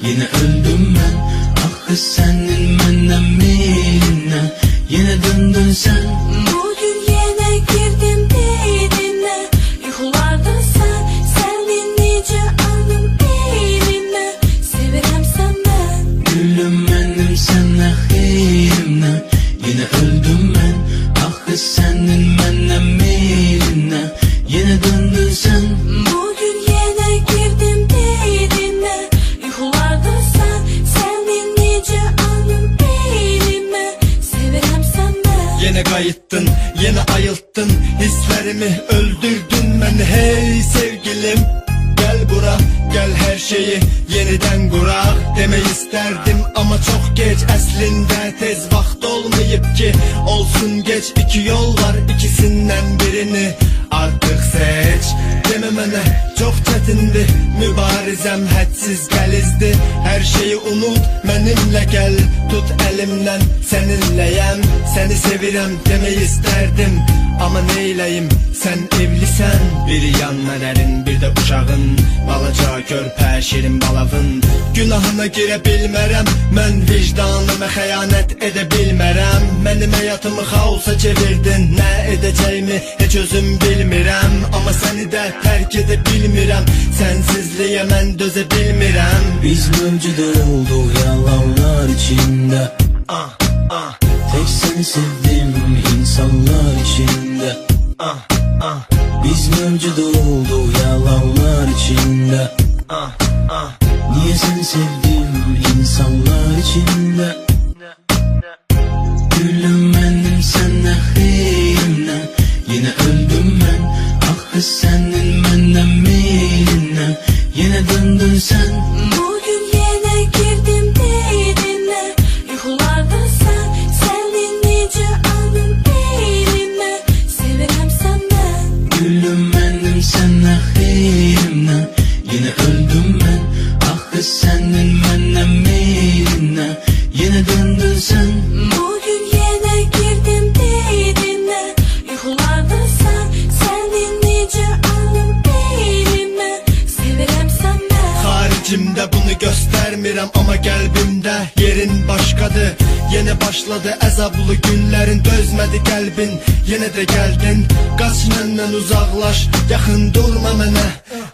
Yine öldüm ben, ah kız senin menden meyline. Yine döndün sen. Bugün yine girdim beynine. Yuxularda sen nice aldım eline. Sevirəm senden. Gülüm benim senle xeyrimle. Yine öldüm ben, ah kız senin menden meyline. Yine döndün sen. Bugün yine girdim beynine. Yuxularda sen nice aldım eline. Sevirəm senden. Yine kayıttın, yine ayılttın, hislerimi öldürdün beni. Hey sevgilim, gel bura, gel her şeyi yeniden kurak demeyi isterdim ama çok geç. Aslında tez vaxt olmayıp ki olsun geç. İki yol var, ikisinden birini artık seç. Deme mənə çok çetindi, mübarizem hadsiz gəlizdi. Her şeyi unut, benimle gel, tut elimden, seninleyem. Seni sevirem demeyi isterdim ama neyleyim, sen evlisen. Biri yandan erin, bir de uşağın, balaca körpə şirin balavın. Günahına girə bilmərəm, mən vicdanıma xəyanət edə bilmərəm. Mənim həyatımı xaosa çevirdin, nə edəcəyimi heç özüm bilmirəm. Ama səni də terk edə bilmirəm, sensizliyə mən dözə bilmirəm. Biz mövcud olduk yalanlar içinde. Tek seni sevdim insanlar içinde. Biz mevcut olduk yalanlar içinde. Niye seni sevdim insanlar içinde. Gülüm benim senle xeyrimle. Yine öldüm ben, ah kız senin menden meyline. Yine döndün sen. Bugün yine girdim beynine. Yuxularda sen nice aldım eline. Sevirəm senden. Gülüm benim senle xeyrimle. Yine öldüm ben, ah kız senin menden meyline. Yine döndün sen. Bugün yine girdim beynine. Yuxularda sen nice aldım eline. Sevirəm senden. Haricimde bunu göstermirəm ama kalbimde yerin başkadır. Yine başladı əzablı günlerin, dözmədi qəlbin, yine de geldin. Qaç məndən uzaqlaş, yaxın durma mənə,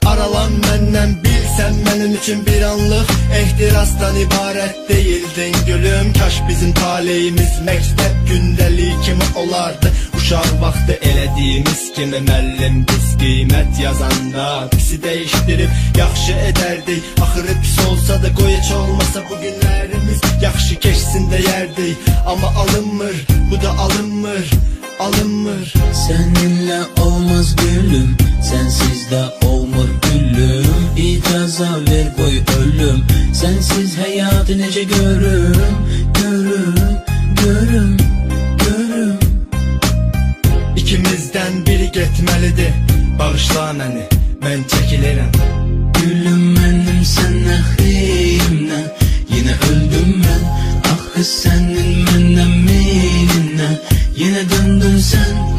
aralan məndən. Bilsən mənim için bir anlıq ehtirasdan ibaret değildin gülüm. Kaş bizim taleyimiz məktəb gündəlik kimi olardı. Uşaq vaxtı elədiyimiz kimi müəllim biz qiymət yazanda pisi değiştirib yaxşı edərdik. Axırı pis olsa da qoy heç olmasa bu günlərimiz yaxşı keçsin deyərdik. Ama alınmır, bu da alınmır, alınmır. Seninle olmaz gülüm, sensiz de olmur gülüm. İcaza ver koy ölüm, sensiz hayatı nece görüm. Görüm, görüm, görüm. İkimizden biri getməlidir, bağışla məni, mən çəkilirəm. Gülüm benim senle xeyrimle. Yine öldüm ben, ah kız senin menden meyline. Yine döndün sen.